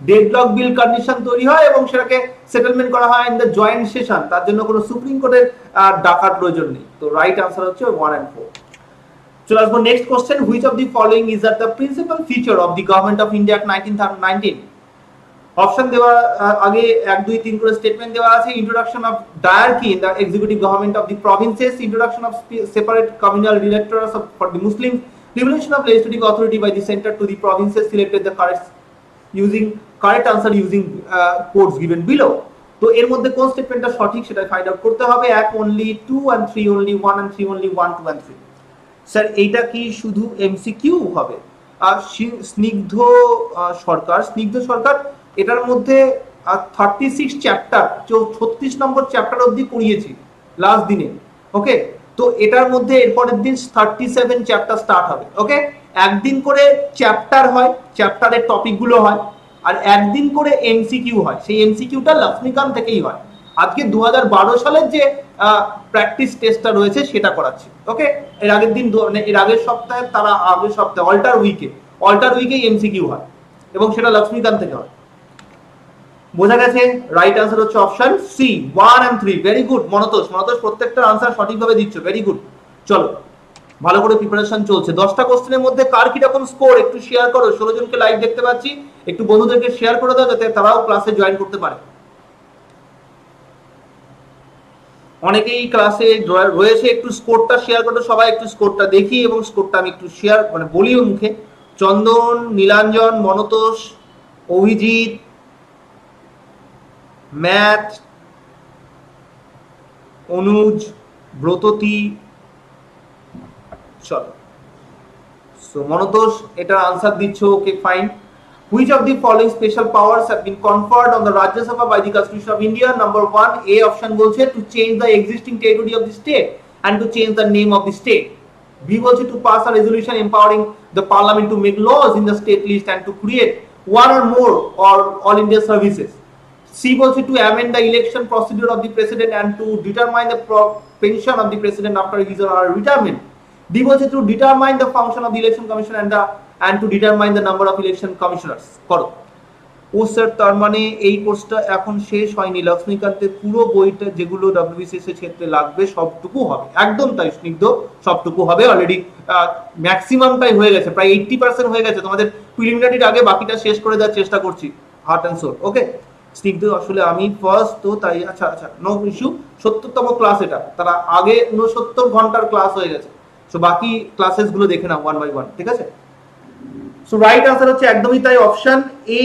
ডেডলক বিল কন্ডিশন তৈরি হয় এবং সেটাকে সেটেলমেন্ট করা হয় ইন দ্য জয়েন্ট সেশন। তার জন্য কোনো সুপ্রিম কোর্টের ডাকার প্রয়োজন নেই। তো রাইট আনসার হচ্ছে 1 and 4। চলে আসবো next question, which of the following is the principal feature of the government of India 1919? Option দেওয়া আগে 1, 2, 3 করে স্টেটমেন্ট দেওয়া আছে। Introduction of dyarchy in the executive government of the provinces, introduction of separate communal directors for the Muslim, devolution of legislative authority by the center to the provinces. Selected the correct answer using codes given below. তো এর মধ্যে কোন স্টেটমেন্টটা সঠিক সেটা find out করতে হবে। 1 only, 2 and 3 only, 1 and 3 only, 1, 2 and 3। Sir এইটা কি শুধু এমসিকিউ হবে? আর স্নিগ্ধ সরকার এটার মধ্যে 36 চ্যাপ্টার, 36 নম্বর চ্যাপ্টার অবধি করিয়েছি লাস্ট দিনে। ওকে, তো এটার মধ্যে এরপরের দিন 37 চ্যাপ্টার স্টার্ট হবে। ওকে, একদিন করে চ্যাপ্টার হয়, চ্যাপ্টারের টপিকগুলো হয়, আর একদিন করে এমসিকিউ হয়। সেই এমসিকিউটা লক্ষ্মীকান্ত থেকেই হয়। আজকে 2012 সালের যে প্র্যাকটিস টেস্টটা রয়েছে সেটা করাচ্ছি। ওকে, এর আগের দিন মানে এর আগের সপ্তাহে, তারা আগের সপ্তাহে অল্টার উইকে এমসিকিউ হয় এবং সেটা লক্ষ্মীকান্ত থেকে হয়। বোঝা গেছে? রাইট আনসার হচ্ছে option C, 1 and 3। Very good Montosh, প্রত্যেকটা আনসার সঠিকভাবে দিচ্ছ, ভেরি গুড। চলো, ভালো করে প্রিপারেশন চলছে। 10টা কোশ্চেনের মধ্যে কার কি রকম স্কোর একটু শেয়ার করো। 16 জনকে লাইভ দেখতে পাচ্ছি, একটু বন্ধুদেরকে শেয়ার করে দাও যাতে তারাও ক্লাসে জয়েন করতে পারে। অনেকেই ক্লাসে রয়েছে, একটু স্কোরটা শেয়ার করো সবাই, একটু স্কোরটা দেখি এবং স্কোরটা আমি একটু শেয়ার মানে বলিও মুখে। চন্দন, নীলাঞ্জন, মনতোষ, অভিজিৎ, ম্যাথ, অনুজ, ব্রততী, চলো। সো মনতোষ এটার আনসার দিচ্ছ, okay fine. Which of the following special powers have been conferred on the Rajya Sabha by the Constitution of India? Number 1, A option বলছে to change the existing territory of the state and to change the name of the state. B বলছে to pass a resolution empowering the parliament to make laws in the state list and to create one or more or all India services. C বলছে to amend the election procedure of the president and to determine the pension of the president after his or her retirement. D বলছে to determine the function of the election commission and to determine the number of election commissioners. করো। ও sir, তার মানে এই কোর্সটা এখন শেষ হয়নি, লক্ষ্মীকান্তের পুরো বইটা যেগুলো WBCS এর ক্ষেত্রে লাগবে সবটুকু হবে। একদম তাই স্নিগ্ধ, সবটুকু হবে। অলরেডি ম্যাক্সিমামটাই হয়ে গেছে, প্রায় 80% হয়ে গেছে। তোমাদের প্রিলিমিনারির আগে বাকিটা শেষ করে দেওয়ার চেষ্টা করছি, হার্ট অ্যান্ড সোল। ওকে স্নিগ্ধ, আসলে আমি ফার্স্ট তো তাই, আচ্ছা আচ্ছা, নো ইস্যু। 70তম ক্লাস এটা, তারা আগে 69 ঘন্টার ক্লাস হয়ে গেছে। সো বাকি ক্লাসেস গুলো দেখে নাও ওয়ান বাই ওয়ান, ঠিক আছে? সো রাইট আনসার হচ্ছে একদমই তাই, অপশন এ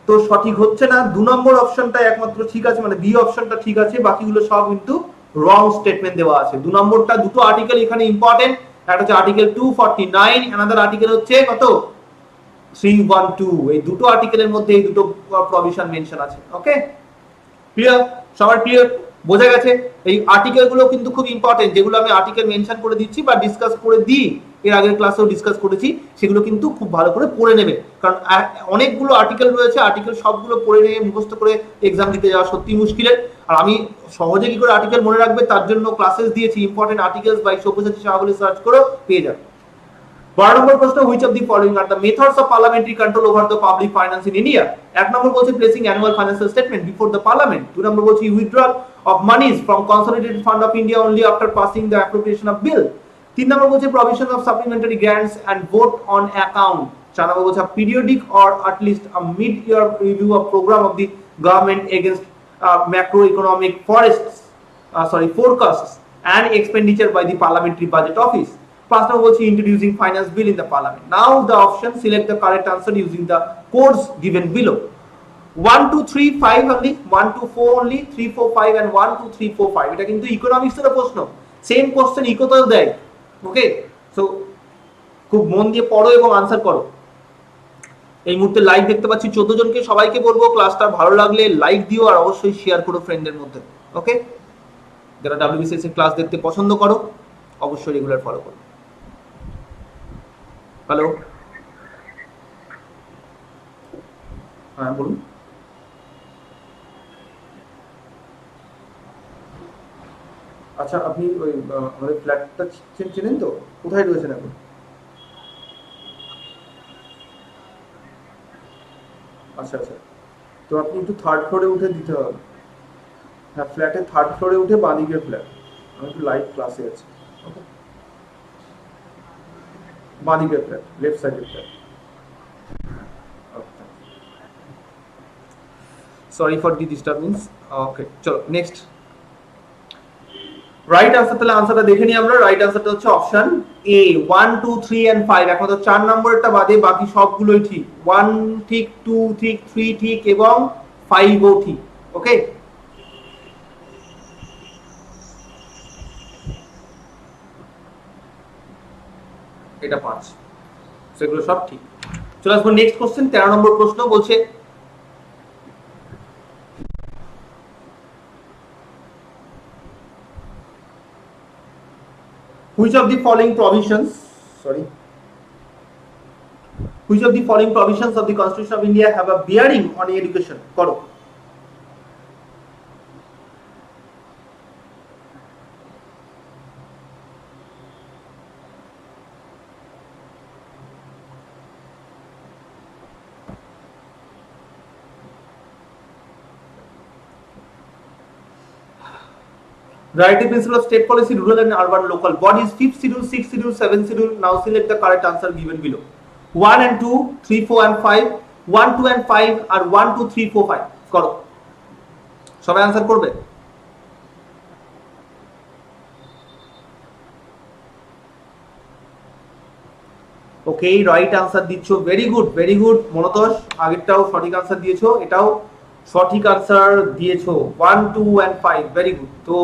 তো সঠিক হচ্ছে না। 2 নম্বর অপশনটা একমাত্র ঠিক আছে, মানে বি অপশনটা ঠিক আছে, বাকিগুলো সব কিন্তু রং স্টেটমেন্ট দেওয়া আছে। 2 নম্বরটা, দুটো আর্টিকেল এখানে ইম্পর্টেন্ট, একটা হচ্ছে আর্টিকেল 249, অ্যানাদার আর্টিকেল হচ্ছে কত 312। এই দুটো আর্টিকেলের মধ্যে এই দুটো প্রভিশন মেনশন আছে। ওকে ক্লিয়ার, সবার ক্লিয়ার, বোঝা গেছে? এই আর্টিকেল গুলো কিন্তু খুব ইম্পর্টেন্ট, যেগুলো আমি আর্টিকেল মেনশন করে দিচ্ছি বা ডিসকাস করে দিই, এর আগের ক্লাসেও ডিসকাস করেছি, সেগুলো কিন্তু খুব ভালো করে পড়ে নেবে, কারণ অনেকগুলো আর্টিকেল রয়েছে। আর্টিকেল সবগুলো পড়ে নিয়ে মুখস্থ করে এক্সাম দিতে যাওয়া সত্যি মুশকিলের। আর আমি সহজে কি করে আর্টিকেল মনে রাখবে তার জন্য ক্লাসেস দিয়েছি, important articles by Sabyasachi Saha বলে সার্চ করো, পেয়ে যাবে। 12 নম্বর প্রশ্ন, which of the following are the methods of parliamentary control over the public finance in India? 1 নম্বর বলছে placing annual financial statement before the parliament. 2 নম্বর বলছে withdrawal of monies from Consolidated Fund of India only after passing the Appropriation Bill. 3 নম্বর বলছে provision of supplementary grants and vote on account. 4 নম্বর বলছে periodic or at least a mid-year review of program of the government against macroeconomic forecasts and expenditure by the Parliamentary Budget Office. 5 number বলছি introducing finance bill in the parliament. Now the option, select the correct answer using the codes given below. 1 2 3 5 only, 1 2 4 only, 3 4 5 and 1 2 3 4 5. এটা কিন্তু economics এর প্রশ্ন, same question ইকোতেও দেয়। ওকে, so খুব মন দিয়ে পড়ো এবং আনসার করো। এই মুহূর্তে লাইভ দেখতে পাচ্ছি 14 জনকে, সবাইকে বলবো ক্লাসটা ভালো লাগলে লাইক দিও আর অবশ্যই শেয়ার করো ফ্রেন্ডদের মধ্যে। ওকে, যারা WBCS এর ক্লাস দেখতে পছন্দ করো অবশ্যই রেগুলার ফলো করো। হ্যালো, হ্যাঁ বলুন। আচ্ছা, আপনি ওই আমাদের ফ্ল্যাটটা চেনেন তো? কোথায় রয়েছেন এখন? আচ্ছা আচ্ছা, তো আপনি একটু 3rd ফ্লোরে উঠে দিতে হবে। হ্যাঁ, ফ্ল্যাটে 3rd ফ্লোরে উঠে বাঁদিকের ফ্ল্যাট। আমি একটু লাইভ ক্লাসে আছি। ওকে, বাঁদিকের ফ্ল্যাট, লেফট সাইডের flat. Sorry for the disturbance. Okay চলো নেক্সট। রাইট আনসার, তাহলে আনসারটা দেখে নিই আমরা। রাইট আনসারটা হচ্ছে অপশন এ, 1 2 3 and 5। এখন তো 4 নম্বরটা বাদে বাকি সবগুলোই ঠিক। 1 ঠিক, 2 ঠিক, 3 ঠিক এবং 5 ও ঠিক। ওকে, এটা 5, সেগুলো সব ঠিক। চলে আসবো নেক্সট কোশ্চেন। 13 নম্বর প্রশ্ন বলছে which of the following provisions of the Constitution of India have a bearing on education? করো। Directive principle of state policy, rural and urban local bodies, 5th schedule, 6th schedule, 7th schedule. Now select the correct answer given below. 1 and 2, 3 4 and 5, 1 2 and 5 আর 1 2 3 4 5 করো। সবাই answer করবে? Okay, right answer দিচ্ছো, very good very good Montosh. আগেরটাও সঠিক answer দিয়েছো, এটাও সঠিক answer দিয়েছো। 1 2 and 5, ভেরি গুড। তো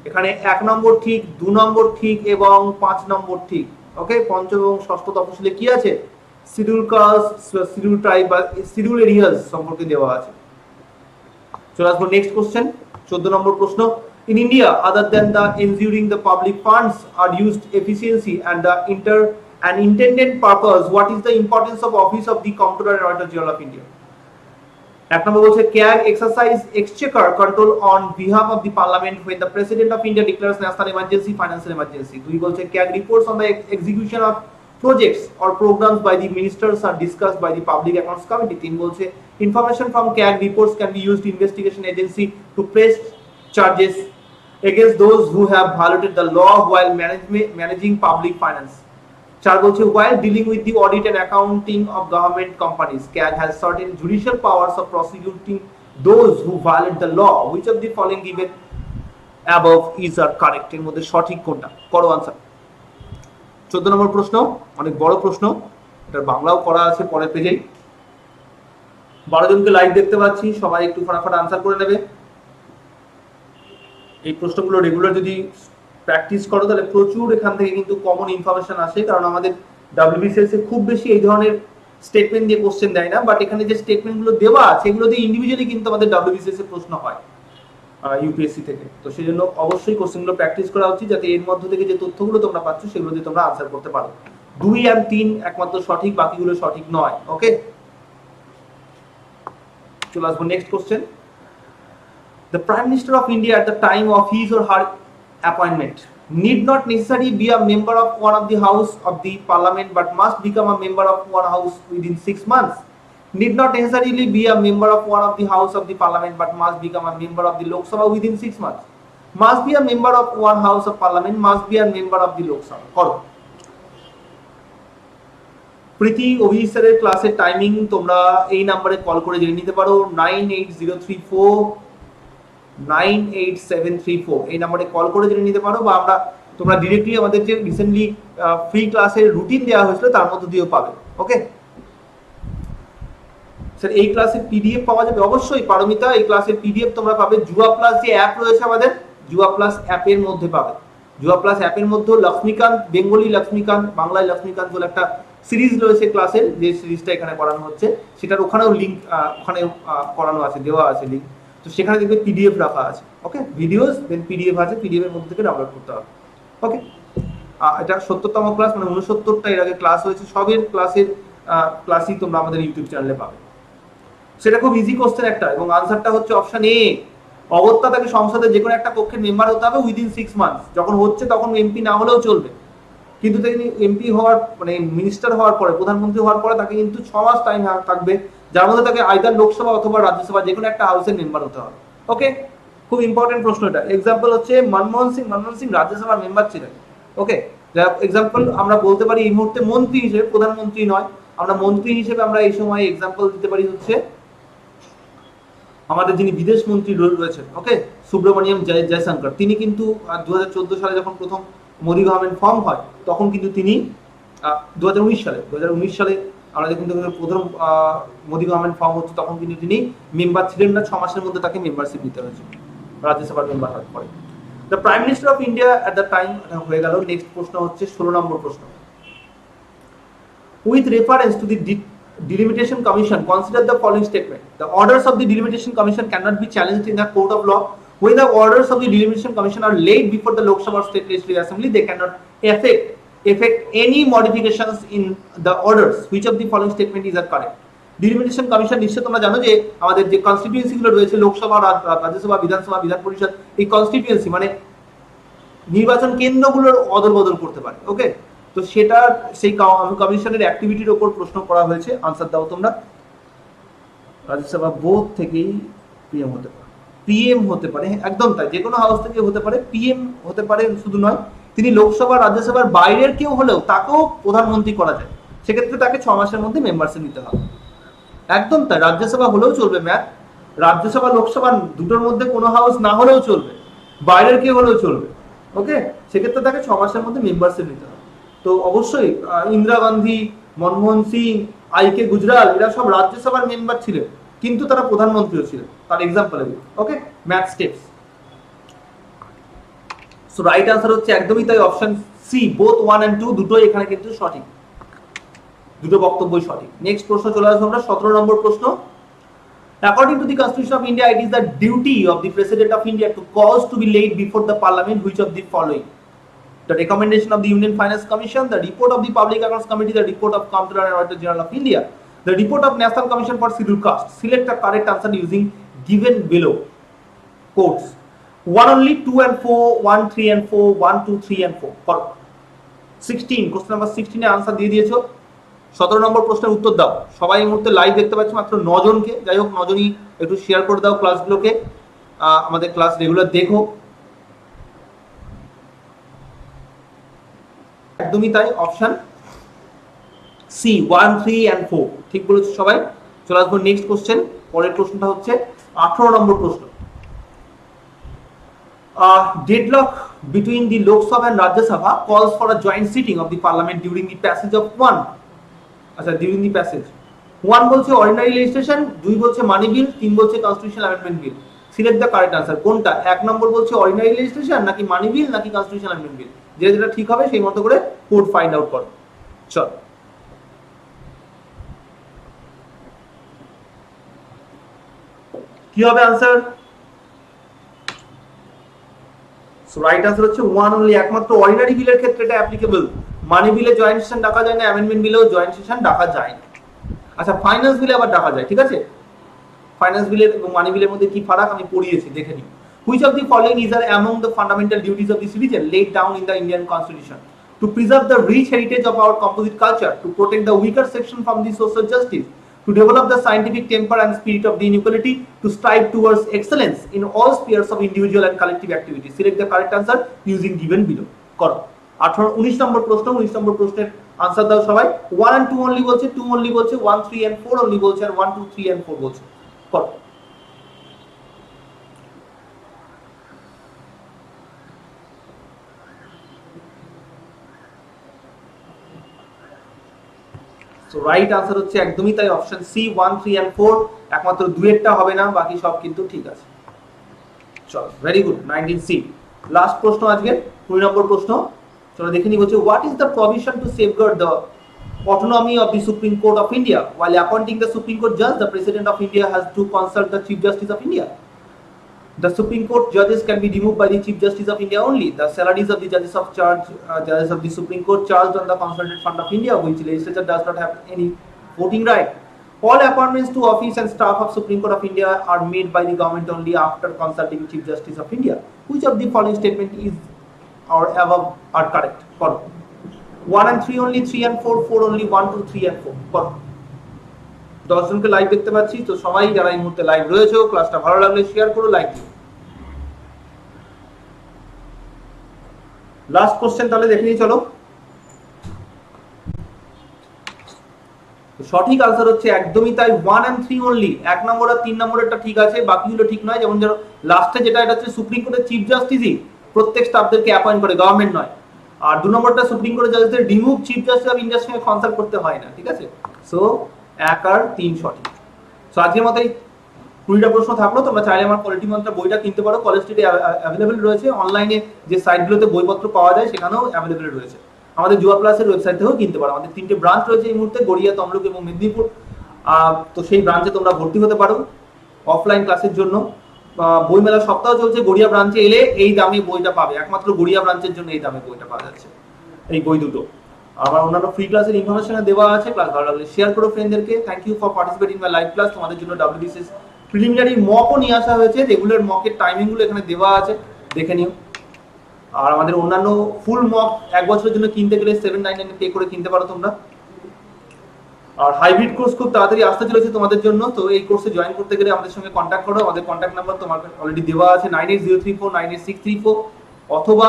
এখানে 1 নম্বর ঠিক, 2 নম্বর ঠিক এবং 5 নম্বর ঠিক। ওকে, পঞ্চম এবং ষষ্ঠ তফসিলে কি আছে? শিডিউল কাস্ট, শিডিউল ট্রাইব বা শিডিউল এরিয়াস সম্পর্কে দেওয়া আছে। চলে আসবো নেক্সট কোশ্চেন, 14 নম্বর প্রশ্ন। In India, other than the ensuring the public funds are used efficiency and the intended purpose, what is the importance of Office of the Comptroller and Auditor General of India? 1 number বলছে CAG exercise exchequer control on behalf of the Parliament when the President of India declares national emergency, financial emergency. 2 বলছে CAG reports on the execution of projects or programs by the ministers are discussed by the Public Accounts Committee. 3 বলছে information from CAG reports can be used investigation agency to press charges against those who have violated the law while managing public finance. 4 বলছে while dealing with the audit and accounting of government companies, CAG has certain judicial powers of prosecuting those who violate the law. Which of the following given above is are correct? এর মধ্যে সঠিক কোনটা? করো answer. 14 নম্বর প্রশ্ন, অনেক বড় প্রশ্ন, এটা বাংলাও করা আছে পরের পেজেই। 12 জনকে লাইভ দেখতে পাচ্ছি, সবাই একটু ফটাফট আনসার করে নেবে। এই প্রশ্নগুলো রেগুলার যদি প্র্যাকটিস করো তাহলে প্রচুর এখান থেকে কিন্তু কমন ইনফরমেশন আসে, কারণ আমাদের WBCS এ খুব বেশি এই ধরনের স্টেটমেন্ট দিয়ে কোশ্চেন দেয় না, বাট এখানে যে স্টেটমেন্টগুলো দেওয়া আছে এগুলো দিয়ে ইন্ডিভিজুয়ালি কিন্তু আমাদের WBCS এ প্রশ্ন হয় ইউপিএসসি থেকে। তো সেই জন্য অবশ্যই কোশ্চেনগুলো প্র্যাকটিস করা উচিত, যাতে এর মধ্যে থেকে যে তথ্যগুলো তোমরা পাচ্ছ সেগুলো দিয়ে তোমরা আনসার করতে পারো। 2 আর 3 একমাত্র সঠিক, বাকিগুলো সঠিক নয়। ওকে, চলে আসবো next question. The Prime Minister of India at the time of his or her appointment need not necessarily be a member of one of the house of the parliament but must become a member of one house within 6 months. Need not necessarily be a member of one of the house of the parliament but must become a member of the Lok Sabha within 6 months. Must be a member of one house of parliament, must be a member of the Lok Sabha. করো। প্রীতি অভিসের ক্লাসের timing তোমরা এই নম্বরে call করে জেনে নিতে পারো, 98034 এই নম্বরে কল করে জেনে নিতে পারো, বা আমরা তোমরা ডিরেক্টলি আমাদের যে রিসেন্টলি ফ্রি ক্লাসের রুটিন দেওয়া হয়েছিল তার মধ্যে দিয়েও পাবে। ওকে স্যার, এই ক্লাসের পিডিএফ পাওয়া যাবে অবশ্যই পারমিতা, এই ক্লাসের পিডিএফ তোমরা পাবে যুবা প্লাস যে অ্যাপ রয়েছে আমাদের, যুবা প্লাস অ্যাপের মধ্যে পাবে। যুবা প্লাস অ্যাপের মধ্যে লক্ষ্মীকান্ত, বেঙ্গলি লক্ষ্মীকান্ত, বাংলায় লক্ষ্মীকান্ত বলে একটা সিরিজ রয়েছে ক্লাসের, যে সিরিজটা এখানে করানো হচ্ছে সেটার ওখানেও লিঙ্ক ওখানে করানো আছে, দেওয়া আছে লিঙ্ক, তো সেখানে দেখবে পিডিএফ রাখা আছে। ওকে, ভিডিওস দেন পিডিএফ আছে, পিডিএফ এর মধ্যে থেকে ডাউনলোড করতে হবে। ওকে, এটা 70তম ক্লাস, মানে 69টা এর আগে ক্লাস হয়েছে, সবের ক্লাসই তোমরা আমাদের ইউটিউব চ্যানেলে পাবে। সেটা খুব ইজি কোশ্চেন একটা, এবং আনসারটা হচ্ছে অপশন এ। অগত্যা তাকে সংসদের যে কোনো একটা পক্ষের মেম্বার হতে হবে উইদিন 6 মান্থস। যখন হচ্ছে তখন এমপি না হলেও চলবে, কিন্তু তিনি এমপি হওয়ার মানে মিনিস্টার হওয়ার পরে, প্রধানমন্ত্রী হওয়ার পরে তাকে কিন্তু 6 মাস টাইম থাকবে, যার মধ্যে তাকে আইদার লোকসভা অথবা রাজ্যসভা যে কোনো একটা হাউসের মেম্বার হতে হবে। ওকে, খুব ইম্পর্টেন্ট প্রশ্ন এটা। এক্সাম্পল হচ্ছে মনমোহন সিং রাজ্যসভার মেম্বার ছিলেন। ওকে, এক্সাম্পল আমরা বলতে পারি এই মুহূর্তে মন্ত্রী হিসেবে, প্রধানমন্ত্রী নয়, আমরা মন্ত্রী হিসেবে আমরা এই সময় এক্সাম্পল দিতে পারি হচ্ছে আমাদের যিনি বিদেশ মন্ত্রী রয়েছেন, ওকে, সুব্রমণিয়াম জয়শঙ্কর। তিনি কিন্তু 2014 সালে যখন প্রথম মোদি গভর্নমেন্ট ফর্ম হয় তখন কিন্তু তিনি 2019 সালে আমরা যখন প্রথম মোদি গভর্নমেন্ট ফর্ম হচ্ছে তখন কিন্তু তিনি মেম্বার ছিলেন না, 6 মাসের মধ্যে তাকে মেম্বারশিপ দিতে হয়েছে রাজ্যসভার মেম্বার হওয়ার পরে। The prime minister of India at the time হয়ে গেল। নেক্সট প্রশ্ন হচ্ছে 16 নম্বর প্রশ্ন। With reference to the Delimitation Commission, consider the following statement. The orders of the Delimitation Commission cannot be challenged in the court of law. When the orders of the Delimitation Commission are laid before the Lok Sabha State Legislative Assembly, they cannot affect any modifications in the orders. Which of the following statement is correct? Delimitation Commission নিশ্চয় তোমরা জানো যে আমাদের যে constituency গুলো রয়েছে, লোকসভা, রাজ্যসভা, বিধানসভা, বিধান পরিষদ, এই কনস্টিটিউয়েন্সি মানে নির্বাচন কেন্দ্রগুলোর অদল বদল করতে পারে। ওকে, তো সেটা সেই কমিশনের অ্যাক্টিভিটির উপর প্রশ্ন করা হয়েছে। আনসার দাও তোমরা। রাজ্যসভা বোধ থেকেই পিএম হতে পারে, পিএম হতে পারে, একদম তাই, যে কোনো হাউস থেকে হতে পারে, পিএম হতে পারে। শুধু নয়, তিনি লোকসভা রাজ্যসভার বাইরের কেউ হলেও তাকেও প্রধানমন্ত্রী করা যায়, সেক্ষেত্রে তাকে 6 মাসের মধ্যে মেম্বারশিপ নিতে হবে। একদম তাই, রাজ্যসভা হলেও চলবে ম্যাম, রাজ্যসভা লোকসভা দুটোর মধ্যে কোনো হাউস না হলেও চলবে, বাইরের কেউ হলেও চলবে। ওকে, সেক্ষেত্রে তাকে 6 মাসের মধ্যে মেম্বারশিপ নিতে হবে। তো অবশ্যই ইন্দিরা গান্ধী, মনমোহন সিং, আইকে গুজরাল এরা সব রাজ্যসভার মেম্বার ছিলেন, কিন্তু তারা প্রধানমন্ত্রীও ছিলেন। তার এক্সাম্পল এগুলো। Okay, math steps. So right answer হচ্ছে একদমই তাই, অপশন সি, বোথ 1 and 2 দুটোই এখানে কিন্তু সঠিক, দুটো বক্তব্যই সঠিক। নেক্সট প্রশ্ন চলে আসবো আমরা 17 নম্বর প্রশ্ন। According to the Constitution of India, it is the duty of the President of India to cause to be laid before the Parliament which of the following? The recommendation of the Union Finance Commission, the report of the Public Accounts Committee, the report of Comptroller and Auditor General of India, the report of National Commission for Scheduled Castes. Select the correct answer using given below quotes. 1 only, 2 and 4, 1, 3 and 4, 1, 2, 3 and 4. 16 question number 16 A answer দিয়ে দিয়েছো। 17 নম্বর প্রশ্নের উত্তর দাও। সবাই এই মুহূর্তে live দেখতে পাচ্ছি মাত্র 9 জনকে, যাই হোক 9 জনই একটু শেয়ার করে দাও ক্লাসগুলোকে, আমাদের ক্লাস রেগুলার দেখো। একদমই তাই, অপশন সি 1, 3 and 4 ঠিক বলেছো সবাই। চলে আসবো নেক্সট কোশ্চেন। পরের প্রশ্নটা হচ্ছে 18 নম্বর প্রশ্ন। Deadlock between the Lok Sabha and Rajya Sabha calls for a joint sitting of the Parliament during the passage of one. আচ্ছা, during the passage 1 বলছে অর্ডিনারি লেজিসলেশন, 2 বলছে মানি বিল, 3 বলছে constitutional amendment bill. Select the correct answer. কোনটা? 1 নম্বর বলছে ordinary legislation নাকি মানি বিল নাকি constitutional amendment bill, যেটা ঠিক হবে সেই মতো করে কোড ফাইন্ড আউট করো। চল, কি হবে আনসার? সো রাইট আনসার হচ্ছে 1 অনলি। একমাত্র অর্ডিনারি বিলের ক্ষেত্রে এটা অ্যাপ্লিকেবল, মানি বিলে জয়েন্ট সেশন ডাকা যায় না, অ্যামেন্ডমেন্ট বিলেও জয়েন্ট সেশন ডাকা যায় না। আচ্ছা, ফাইন্যান্স বিলে আবার ডাকা যায়, ঠিক আছে। ফাইন্যান্স বিলের এবং মানি বিলের মধ্যে কি ফারাক আমি পড়িয়েছি, দেখে নিন। Which of the following is R among the fundamental duties of the citizen laid down in the Indian Constitution to preserve the rich heritage of our composite culture, to protect the weaker section from the social justice, to develop the scientific temper and spirit of the inequality, to strive towards excellence in all spheres of individual and collective activity. Select the correct answer using given below. করো। 19 নম্বর প্রশ্ন। 19 নম্বর প্রশ্নের answer দাও সবাই। 1 and 2 only বলছে, 2 only বলছে, 1, 3 and 4 only বলছে, আর 1, 2, 3 and 4 বলছে। করো। সো রাইট আনসার হচ্ছে একদমই তাই, অপশন সি 1, 3 and 4। একমাত্র দুয়েরটা হবে না, বাকি সব কিন্তু ঠিক আছে। চলো, ভেরি গুড। 19C লাস্ট প্রশ্ন আজকে, 20 নম্বর প্রশ্ন। চলো দেখে নি। বলছে what is the provision to safeguard the autonomy of the Supreme Court of India while appointing the Supreme Court judge? The President of India has to consult the Chief Justice of India. The Supreme Court judges can be removed by the Chief Justice of India only. The salaries of the judges of the Supreme Court charged on the Consolidated Fund of India, which Legislature does not have any voting right. All appointments to office and staff of Supreme Court of India are made by the government only after consulting Chief Justice of India. Which of the following statement is or above are correct? Correct. 1 and 3 only, 3 and 4, 4 only, 1, 2, 3 and 4. করো। 10 জনকে live দেখতে পাচ্ছি, তো সবাই যারা এই মুহূর্তে live রয়েছে ক্লাসটা ভালো লাগলে শেয়ার করো, লাইক দিও। লাস্ট কোশ্চেন তাহলে দেখে নিই, চলো। সঠিক আনসার হচ্ছে একদমই তাই, 1 and 3 অনলি। 1 নম্বর আর 3 নম্বরেরটা ঠিক আছে, বাকিগুলো ঠিক নয়। যেমন ধরো লাস্টে যেটা, এটা হচ্ছে সুপ্রিম কোর্টের চিফ জাস্টিসই প্রত্যেক স্টাফদেরকে অ্যাপয়েন্ট করে, গভর্নমেন্ট নয়। আর 2 নম্বরটা সুপ্রিম কোর্টের জাজদের রিমুভ চিফ জাস্টিস অফ ইন্ডিয়ার সঙ্গে কনসাল্ট করতে হয় না, ঠিক আছে। সো 1 আর 3 সঠিক। সো আজকের মতো এই 20টা প্রশ্ন থাকলো। তোমরা চাইলে আমার পলিটি মন্ত্র বইটা কিনতে পারো, কলেজ স্ট্রিটে অ্যাভেলেবেল রয়েছে। অনলাইনে যে সাইটগুলোতে বইপত্র পাওয়া যায় সেখানেও অ্যাভেলেবেল রয়েছে। আমাদের যুবা প্লাসের ওয়েবসাইট থেকেও কিনতে পারো। আমাদের 3টে ব্রাঞ্চ রয়েছে এই মুহূর্তে, গড়িয়া, তমলুক এবং মেদিনীপুর। তো সেই ব্রাঞ্চে তোমরা ভর্তি হতে পারো অফলাইন ক্লাসের জন্য। বইমেলা সপ্তাহ চলছে, গড়িয়া ব্রাঞ্চে এলে এই দামে বইটা পাবে, একমাত্র গড়িয়া ব্রাঞ্চের জন্য এই দামে বইটা পাওয়া যাচ্ছে, এই বই দুটো। আমার অন্যান্য ফ্রি ক্লাসের ইনফরমেশন দেওয়া আছে, ক্লাস ভালো লাগলে শেয়ার করো ফ্রেন্ডদেরকে। Thank you for participating my live class. তোমাদের জন্য WBCS প্রিলিমিনারি মকও নিয়ে আসা হয়েছে, রেগুলার মকের টাইমিংগুলো এখানে দেওয়া আছে, দেখে নিও। আর আমাদের অন্যান্য ফুল মক 1 বছরের জন্য কিনতে গেলে 799 পে করে কিনতে পারো তোমরা। আর হাইব্রিড কোর্স খুব তাড়াতাড়ি আসতে চলেছে তোমাদের জন্য, তো এই কোর্সে জয়েন করতে গেলে আমাদের সঙ্গে কন্ট্যাক্ট করো। আমাদের কন্ট্যাক্ট নাম্বার তোমার অলরেডি দেওয়া আছে, 9803498634, অথবা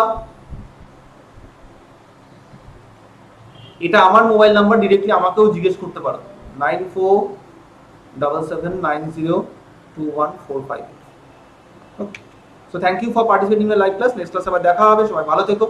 এটা আমার মোবাইল নাম্বার, ডিরেক্টলি আমাকেও জিজ্ঞেস করতে পারো, 9477902145। So thank you for participating in live class. Next ক্লাসে আবার দেখা হবে। সবাই ভালো থেকো।